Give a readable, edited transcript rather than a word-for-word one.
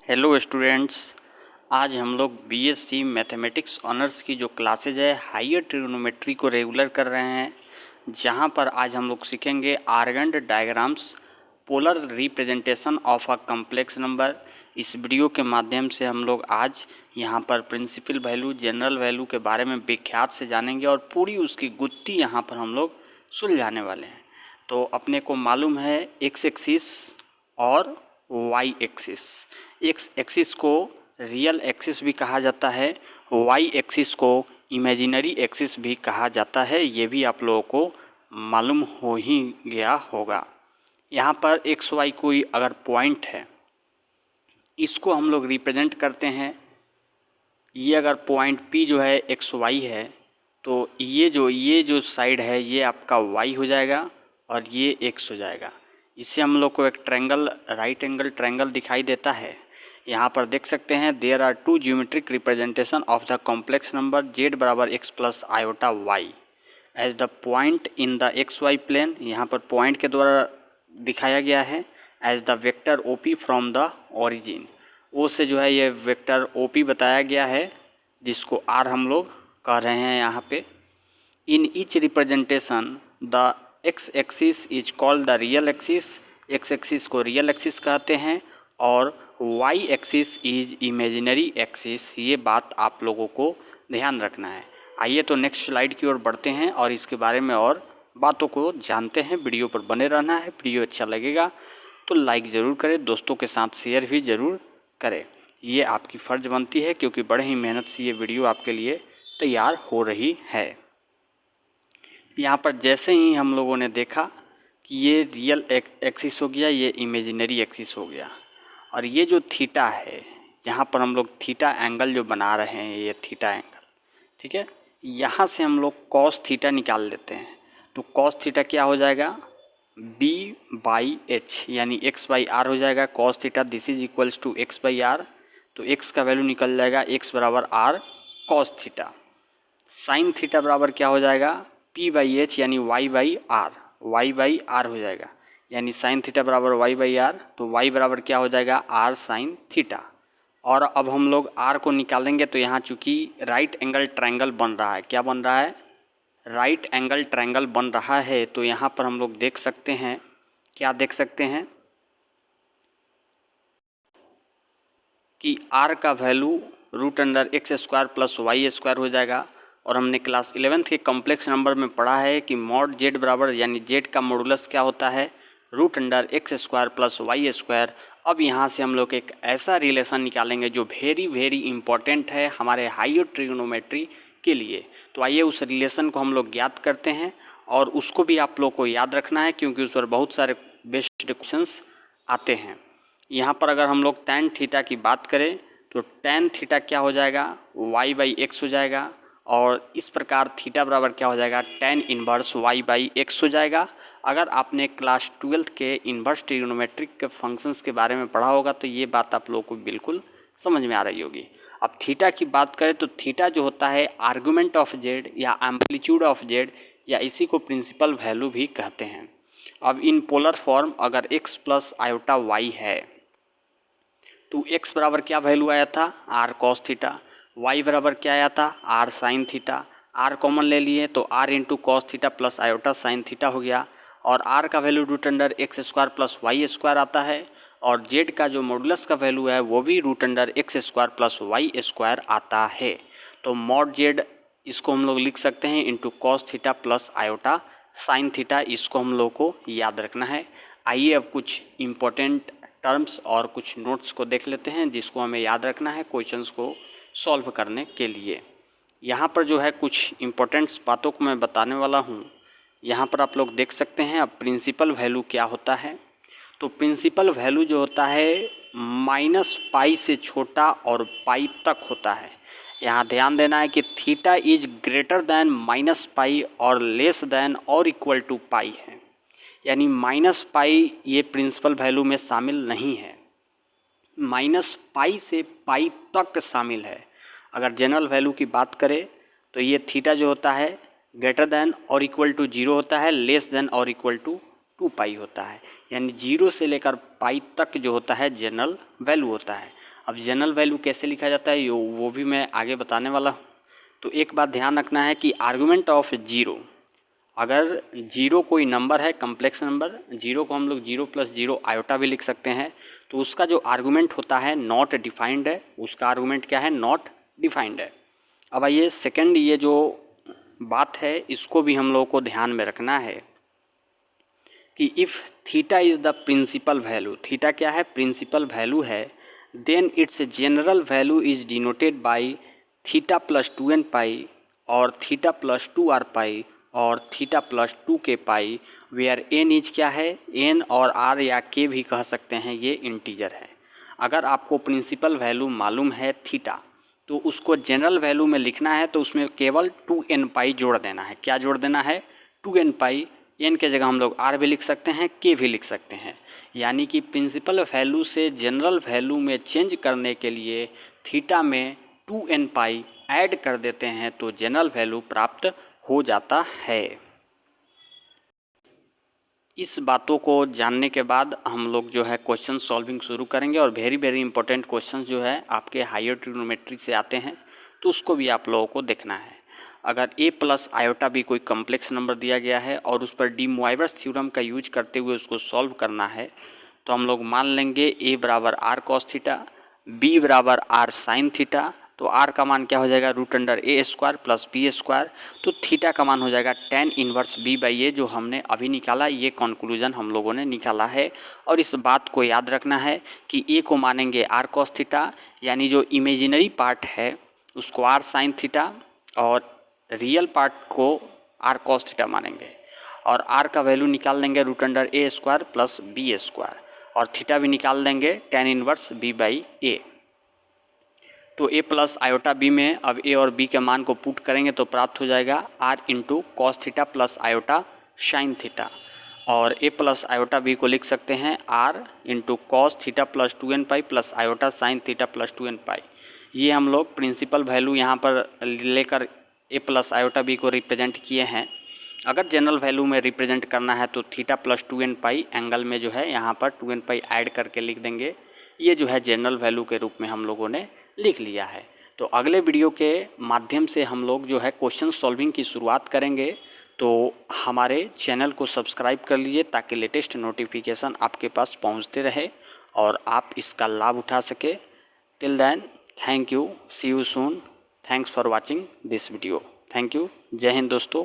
Hello students, आज हम लोग बीएससी मैथमेटिक्स ऑनर्स की जो क्लासेज है हायर ट्रिग्नोमेट्री को रेगुलर कर रहे हैं, जहां पर आज हम लोग सीखेंगे Argand diagrams, polar representation of a complex number. इस वीडियो के माध्यम से हम लोग आज यहां पर प्रिंसिपल वैल्यू, जनरल वैल्यू के बारे में विख्यात से जानेंगे और पूरी उसकी गुत्थी यहां पर हम लोग सुलझाने वाले हैं। तो अपने को मालूम है एक्स एक्सिस और वाई एक्सिस। एक्स एक्सिस को रियल एक्सिस भी कहा जाता है, वाई एक्सिस को इमेजिनरी एक्सिस भी कहा जाता है। ये भी आप लोगों को मालूम हो ही गया होगा। यहाँ पर एक्स वाई कोई अगर पॉइंट है, इसको हम लोग रिप्रेजेंट करते हैं। ये अगर पॉइंट पी जो है एक्स वाई है, तो ये जो साइड है ये आपका वाई हो जाएगा और ये एक्स हो जाएगा। इससे हम लोग को एक ट्रायंगल, राइट एंगल ट्रायंगल दिखाई देता है। यहाँ पर देख सकते हैं there are two geometric representation of the complex number Z बराबर X plus iota Y as the point in the X Y plane. यहाँ पर पॉइंट के द्वारा दिखाया गया है as the vector O P from the origin. O से जो है ये वेक्टर ओ पी बताया गया है, जिसको आर हम लोग कह रहे हैं यहाँ पे। In each representation the X axis is called the real axis. X axis को रियल एक्सिस कहते हैं और Y axis is imaginary axis. ये बात आप लोगों को ध्यान रखना है। आइए तो नेक्स्ट स्लाइड की ओर बढ़ते हैं और इसके बारे में और बातों को जानते हैं। वीडियो पर बने रहना है। वीडियो अच्छा लगेगा तो लाइक ज़रूर करें, दोस्तों के साथ शेयर भी ज़रूर करें। ये आपकी फ़र्ज़ बनती है, क्योंकि बड़े ही मेहनत से ये वीडियो आपके लिए तैयार हो रही है। यहाँ पर जैसे ही हम लोगों ने देखा कि ये रियल एक्सिस हो गया, ये इमेजिनरी एक्सिस हो गया, और ये जो थीटा है, यहाँ पर हम लोग थीटा एंगल जो बना रहे हैं, ये थीटा एंगल, ठीक है। यहाँ से हम लोग कॉस थीटा निकाल लेते हैं। तो कॉस थीटा क्या हो जाएगा, b/h यानी x बाई आर हो जाएगा। Cos theta this is equals to x by R. तो x का वैल्यू निकल जाएगा x बराबर R cos theta. Sine theta बराबर क्या हो जाएगा, p/h यानी y बाई आर हो जाएगा। यानी साइन थीटा बराबर y/r, तो y बराबर क्या हो जाएगा, r साइन थीटा। और अब हम लोग r को निकालेंगे। तो यहाँ चूँकि राइट एंगल ट्रायंगल बन रहा है, क्या बन रहा है, राइट एंगल ट्रायंगल बन रहा है। तो यहाँ पर हम लोग देख सकते हैं, क्या देख सकते हैं कि r का वैल्यू √x² प्लस y² हो जाएगा। और हमने क्लास 11th के कॉम्प्लेक्स नंबर में पढ़ा है कि मॉड जेड बराबर, यानी जेड का मॉडुलस क्या होता है, √x² प्लस y²। अब यहाँ से हम लोग एक ऐसा रिलेशन निकालेंगे जो वेरी इंपॉर्टेंट है हमारे हायर ट्रिग्नोमेट्री के लिए। तो आइए उस रिलेशन को हम लोग ज्ञात करते हैं, और उसको भी आप लोग को याद रखना है, क्योंकि उस पर बहुत सारे बेस्ड क्वेश्चंस आते हैं। यहाँ पर अगर हम लोग tan थीटा की बात करें तो tan थीटा क्या हो जाएगा, y/x हो जाएगा। और इस प्रकार थीटा बराबर क्या हो जाएगा, tan इन्वर्स y/x हो जाएगा। अगर आपने क्लास 12th के इन्वर्स ट्रिग्नोमेट्रिक के फंक्शंस के बारे में पढ़ा होगा तो ये बात आप लोगों को बिल्कुल समझ में आ रही होगी। अब थीटा की बात करें तो थीटा जो होता है आर्गुमेंट ऑफ जेड या एम्पलीट्यूड ऑफ जेड, या इसी को प्रिंसिपल वैल्यू भी कहते हैं। अब इन पोलर फॉर्म अगर x प्लस आयोटा वाई है, तो x बराबर क्या वैल्यू आया था, r कॉस थीटा। y बराबर क्या आया था, r sine theta. r common ले लिए तो r into cos theta plus iota sine theta हो गया। और r का वैल्यू √x² प्लस y² आता है। और z का जो मॉडुलस का वैल्यू है वो भी √x² प्लस y² आता है। तो मॉड z इसको हम लोग लिख सकते हैं into cos theta plus iota sine theta. इसको हम लोग को याद रखना है। आइए अब कुछ इम्पोर्टेंट टर्म्स और कुछ नोट्स को देख लेते हैं, जिसको हमें याद रखना है क्वेश्चंस को सॉल्व करने के लिए। यहाँ पर जो है कुछ इम्पोर्टेंट्स बातों को मैं बताने वाला हूँ। यहाँ पर आप लोग देख सकते हैं अब प्रिंसिपल वैल्यू क्या होता है। तो प्रिंसिपल वैल्यू जो होता है -π से छोटा और पाई तक होता है। यहाँ ध्यान देना है कि थीटा इज ग्रेटर दैन -π और लेस दैन और इक्वल टू पाई है। यानी -π ये प्रिंसिपल वैल्यू में शामिल नहीं है, -π से पाई तक शामिल है। अगर जनरल वैल्यू की बात करें तो ये थीटा जो होता है ग्रेटर दैन और इक्वल टू 0 होता है, लेस दैन और इक्वल टू 2π होता है। यानी 0 से लेकर पाई तक जो होता है जनरल वैल्यू होता है। अब जनरल वैल्यू कैसे लिखा जाता है वो भी मैं आगे बताने वाला हूँ। तो एक बात ध्यान रखना है कि आर्गुमेंट ऑफ जीरो, अगर जीरो कोई नंबर है कम्प्लेक्स नंबर, जीरो को हम लोग जीरो प्लस जीरो आयोटा भी लिख सकते हैं, तो उसका जो आर्गुमेंट होता है नॉट डिफाइंड है, उसका आर्गुमेंट क्या है, नॉट डिफाइंड है। अब आइए सेकंड, ये जो बात है इसको भी हम लोगों को ध्यान में रखना है कि if theta is the principal value, theta क्या है, प्रिंसिपल वैल्यू है, then it's general value is denoted by theta plus 2n pi और थीटा प्लस 2r पाई और theta plus 2k pi, where n is क्या है, n और r या k भी कह सकते हैं, ये इंटीजर है। अगर आपको प्रिंसिपल वैल्यू मालूम है थीटा, तो उसको जनरल वैल्यू में लिखना है तो उसमें केवल 2n पाई जोड़ देना है। क्या जोड़ देना है, 2n पाई, n के जगह हम लोग r भी लिख सकते हैं, k भी लिख सकते हैं। यानी कि प्रिंसिपल वैल्यू से जनरल वैल्यू में चेंज करने के लिए थीटा में 2n पाई ऐड कर देते हैं तो जनरल वैल्यू प्राप्त हो जाता है। इस बातों को जानने के बाद हम लोग जो है क्वेश्चन सॉल्विंग शुरू करेंगे और वेरी वेरी इंपॉर्टेंट क्वेश्चन जो है आपके हायर ट्रिग्नोमेट्री से आते हैं, तो उसको भी आप लोगों को देखना है। अगर a प्लस आयोटा भी कोई कम्प्लेक्स नंबर दिया गया है और उस पर डी मोइवर्स थ्योरम का यूज करते हुए उसको सॉल्व करना है, तो हम लोग मान लेंगे a बराबर आर कॉस थीटा, b बराबर आर साइन थीटा, तो r का मान क्या हो जाएगा, रूट अंडर ए स्क्वायर प्लस बी स्क्वायर, तो थीटा का मान हो जाएगा tan इनवर्स b बाई ए, जो हमने अभी निकाला, ये कंक्लूजन हम लोगों ने निकाला है। और इस बात को याद रखना है कि a को मानेंगे r cos थीटा, यानी जो इमेजिनरी पार्ट है उसको r साइन थीटा और रियल पार्ट को r cos थीटा मानेंगे, और r का वैल्यू निकाल लेंगे रूट अंडर ए स्क्वायर प्लस बी स्क्वायर, और थीटा भी निकाल लेंगे tan इनवर्स b बाई ए। तो a प्लस आयोटा b में अब a और b के मान को पुट करेंगे तो प्राप्त हो जाएगा r into cos theta plus iota sine theta, और a प्लस आयोटा b को लिख सकते हैं r into cos theta plus 2n pi plus iota sine theta plus 2n पाई। ये हम लोग प्रिंसिपल वैल्यू यहाँ पर लेकर a प्लस आयोटा b को रिप्रेजेंट किए हैं। अगर जनरल वैल्यू में रिप्रेजेंट करना है तो थीटा प्लस 2n पाई एंगल में जो है यहाँ पर 2n पाई ऐड करके लिख देंगे। ये जो है जनरल वैल्यू के रूप में हम लोगों ने लिख लिया है। तो अगले वीडियो के माध्यम से हम लोग जो है क्वेश्चन सॉल्विंग की शुरुआत करेंगे। तो हमारे चैनल को सब्सक्राइब कर लीजिए ताकि लेटेस्ट नोटिफिकेशन आपके पास पहुंचते रहे और आप इसका लाभ उठा सके। Till then, thank you, see you soon, thanks for watching this video. Thank you, जय हिंद दोस्तों।